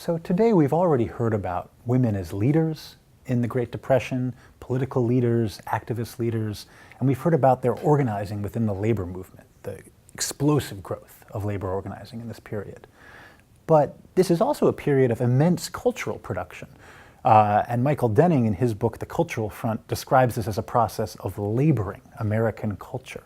So today we've already heard about women as leaders in the Great Depression, political leaders, activist leaders, and we've heard about their organizing within the labor movement, the explosive growth of labor organizing in this period. But this is also a period of immense cultural production. And Michael Denning, in his book, The Cultural Front, describes this as a process of laboring American culture.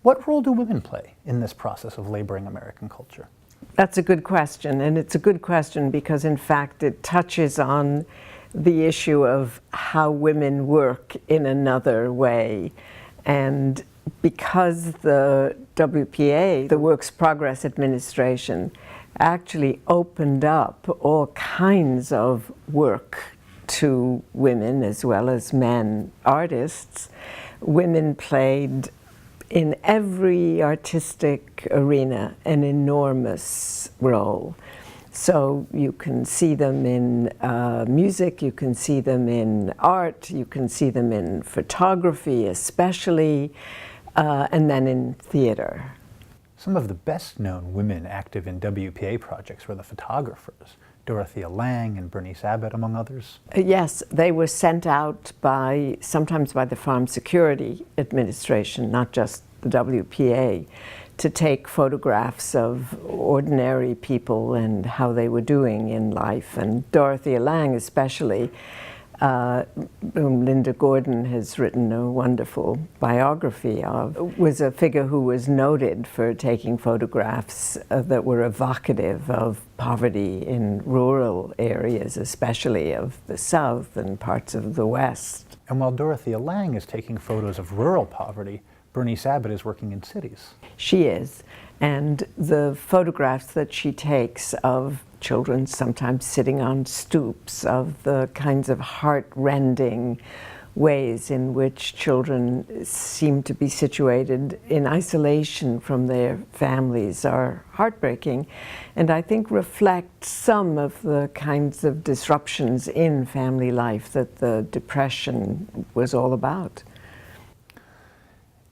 What role do women play in this process of laboring American culture? That's a good question, and it's a good question because, in fact, it touches on the issue of how women work in another way. And because the WPA, the Works Progress Administration, actually opened up all kinds of work to women as well as men artists, women played in every artistic arena an enormous role. So you can see them in music, you can see them in art, you can see them in photography especially, and then in theater. Some of the best known women active in WPA projects were the photographers, Dorothea Lange and Bernice Abbott, among others. Yes, they were sent out sometimes by the Farm Security Administration, not just the WPA, to take photographs of ordinary people and how they were doing in life. And Dorothea Lange especially, whom Linda Gordon has written a wonderful biography of, was a figure who was noted for taking photographs that were evocative of poverty in rural areas, especially of the South and parts of the West. And while Dorothea Lange is taking photos of rural poverty, Bernice Abbott is working in cities. She is, and the photographs that she takes of children sometimes sitting on stoops, of the kinds of heart-rending ways in which children seem to be situated in isolation from their families are heartbreaking, and I think reflect some of the kinds of disruptions in family life that the Depression was all about.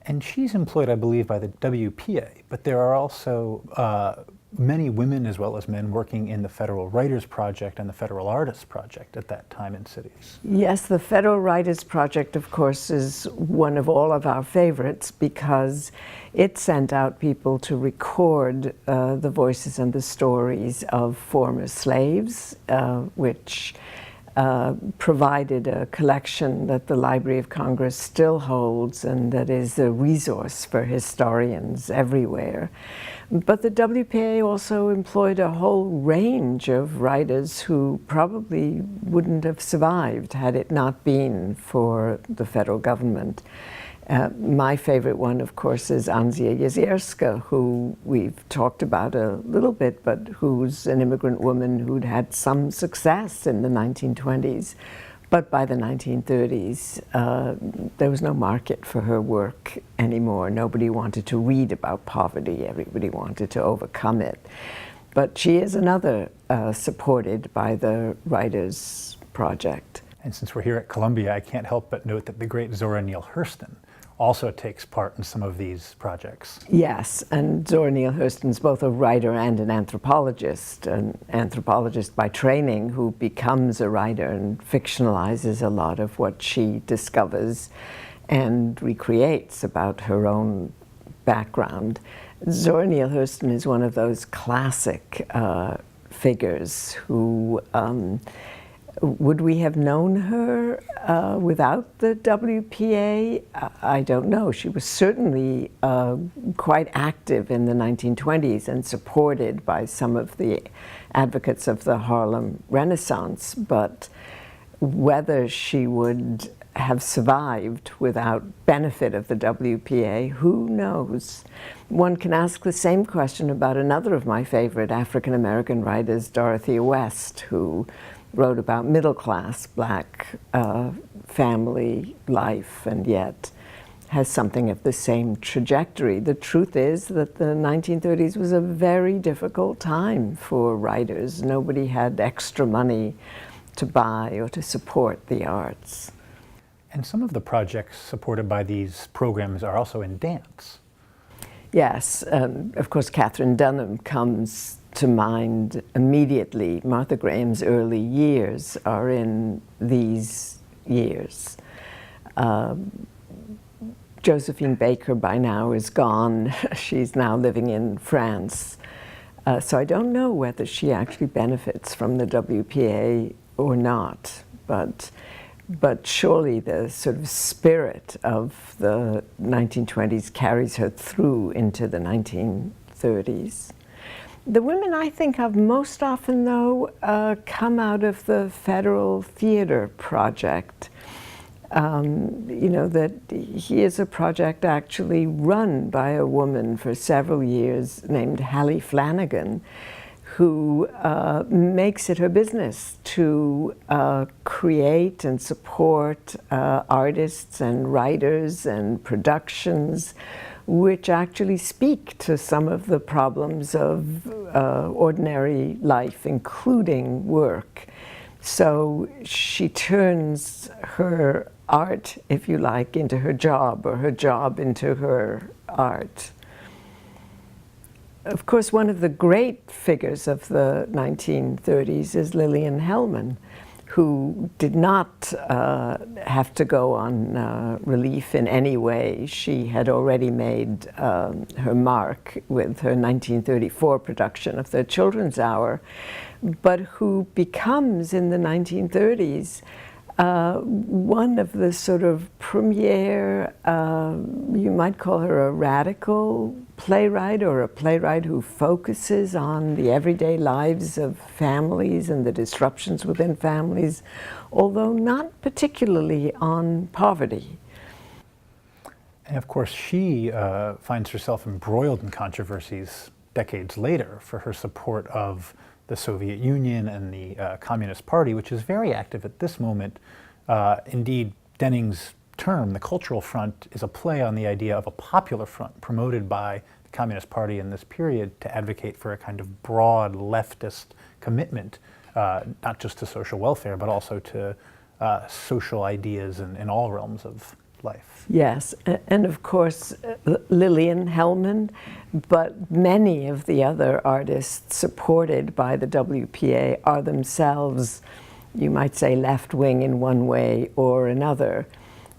And she's employed, I believe, by the WPA, but there are also many women as well as men working in the Federal Writers Project and the Federal Artists Project at that time in cities. Yes, the Federal Writers Project, of course, is one of all of our favorites because it sent out people to record the voices and the stories of former slaves, which provided a collection that the Library of Congress still holds and that is a resource for historians everywhere. But the WPA also employed a whole range of writers who probably wouldn't have survived had it not been for the federal government. My favorite one, of course, is Anzia Jezierska, who we've talked about a little bit, but who's an immigrant woman who'd had some success in the 1920s. But by the 1930s, there was no market for her work anymore. Nobody wanted to read about poverty. Everybody wanted to overcome it. But she is another supported by the Writers Project. And since we're here at Columbia, I can't help but note that the great Zora Neale Hurston also takes part in some of these projects. Yes, and Zora Neale Hurston's both a writer and an anthropologist by training who becomes a writer and fictionalizes a lot of what she discovers and recreates about her own background. Zora Neale Hurston is one of those classic figures who would we have known her without the WPA? I don't know. She was certainly quite active in the 1920s and supported by some of the advocates of the Harlem Renaissance, but whether she would have survived without benefit of the WPA, who knows? One can ask the same question about another of my favorite African-American writers, Dorothea West, who wrote about middle-class black family life and yet has something of the same trajectory. The truth is that the 1930s was a very difficult time for writers. Nobody had extra money to buy or to support the arts. And some of the projects supported by these programs are also in dance. Yes, of course Katherine Dunham comes to mind immediately. Martha Graham's early years are in these years. Josephine Baker by now is gone. She's now living in France. So I don't know whether she actually benefits from the WPA or not, but surely the sort of spirit of the 1920s carries her through into the 1930s. The women I think of most often, though, come out of the Federal Theater Project. You know, that here's a project actually run by a woman for several years named Hallie Flanagan, who makes it her business to create and support artists and writers and productions which actually speak to some of the problems of ordinary life, including work. So she turns her art, if you like, into her job, or her job into her art. Of course, one of the great figures of the 1930s is Lillian Hellman, who did not have to go on relief in any way. She had already made her mark with her 1934 production of the Children's Hour, but who becomes, in the 1930s, one of the sort of premier, you might call her a radical playwright, or a playwright who focuses on the everyday lives of families and the disruptions within families, although not particularly on poverty. And of course, she finds herself embroiled in controversies decades later for her support of the Soviet Union and the Communist Party, which is very active at this moment. Indeed, Denning's term, the Cultural Front, is a play on the idea of a popular front promoted by the Communist Party in this period to advocate for a kind of broad leftist commitment, not just to social welfare, but also to social ideas in all realms of life. Yes, and of course Lillian Hellman, but many of the other artists supported by the WPA are themselves, you might say, left-wing in one way or another.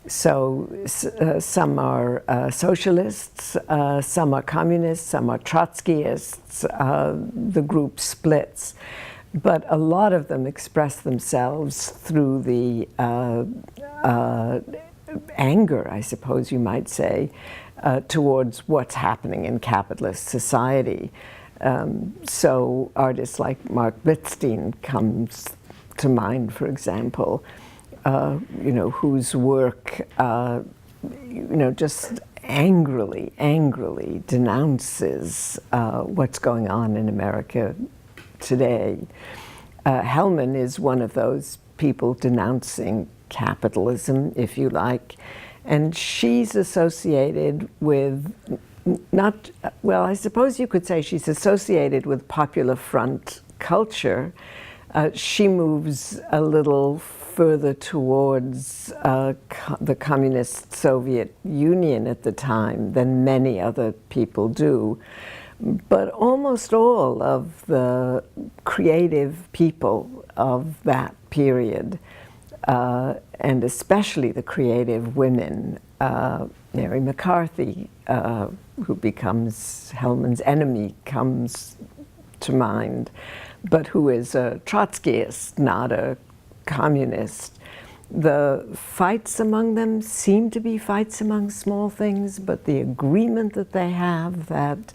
So some are socialists, some are communists, some are Trotskyists. The group splits. But a lot of them express themselves through the anger, I suppose you might say, towards what's happening in capitalist society. So artists like Mark Blitzstein comes to mind, for example, you know, whose work, you know, just angrily denounces what's going on in America today. Hellman is one of those people denouncing capitalism, if you like, and she's associated with not, well, I suppose you could say she's associated with Popular Front culture. She moves a little further towards the communist Soviet Union at the time than many other people do. But almost all of the creative people of that period, and especially the creative women, Mary McCarthy, who becomes Hellman's enemy, comes to mind, but who is a Trotskyist, not a communist. The fights among them seem to be fights among small things, but the agreement that they have that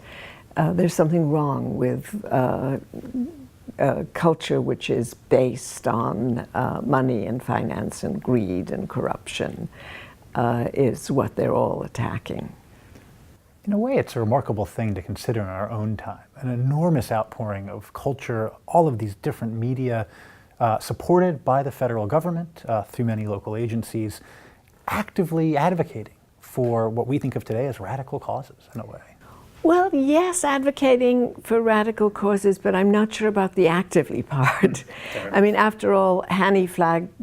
there's something wrong with culture which is based on money and finance and greed and corruption is what they're all attacking. In a way, it's a remarkable thing to consider in our own time. An enormous outpouring of culture, all of these different media, supported by the federal government through many local agencies, actively advocating for what we think of today as radical causes, in a way. Well, yes, advocating for radical causes, but I'm not sure about the actively part. I mean, after all, Hallie Flanagan's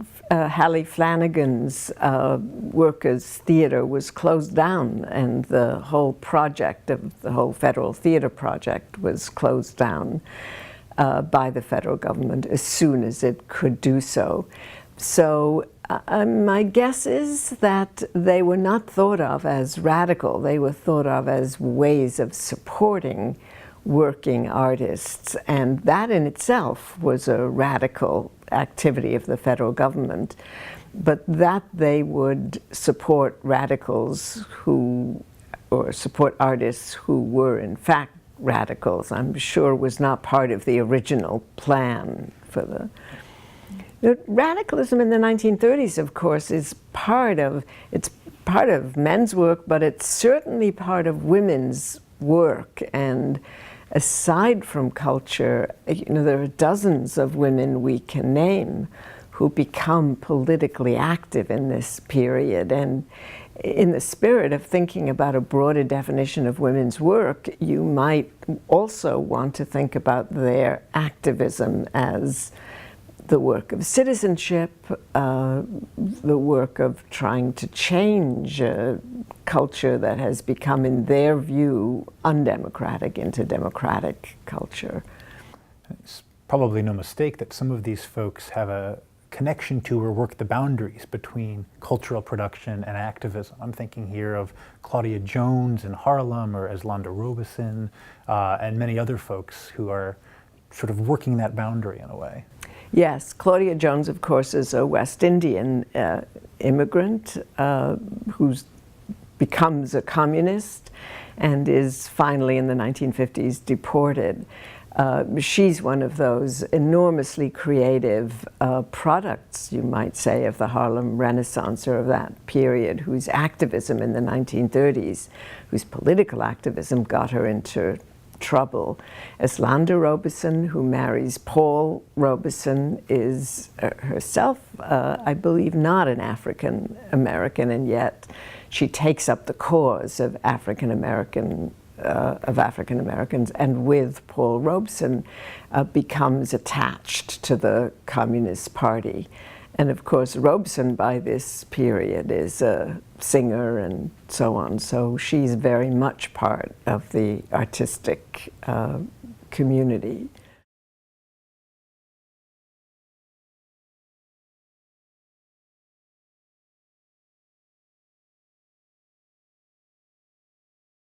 Workers' Theatre was closed down, and the whole project of the whole federal theater project was closed down by the federal government as soon as it could do so. So my guess is that they were not thought of as radical. They were thought of as ways of supporting working artists, and that in itself was a radical activity of the federal government. But that they would support radicals who, or support artists who were in fact radicals, I'm sure was not part of the original plan for the radicalism in the 1930s, of course, is it's part of men's work, but it's certainly part of women's work. And aside from culture, there are dozens of women we can name who become politically active in this period. And in the spirit of thinking about a broader definition of women's work, you might also want to think about their activism as the work of citizenship, the work of trying to change a culture that has become, in their view, undemocratic into democratic culture. It's probably no mistake that some of these folks have a connection to or work the boundaries between cultural production and activism. I'm thinking here of Claudia Jones in Harlem, or Eslanda Robeson, and many other folks who are sort of working that boundary in a way. Yes, Claudia Jones, of course, is a West Indian immigrant who becomes a communist and is finally in the 1950s deported. She's one of those enormously creative products, you might say, of the Harlem Renaissance, or of that period, whose activism in the 1930s, whose political activism got her into trouble. Eslanda Robeson, who marries Paul Robeson, is herself, I believe, not an African American, and yet she takes up the cause of African Americans, and with Paul Robeson becomes attached to the Communist Party. And of course, Robeson by this period is a singer and so on, so she's very much part of the artistic community.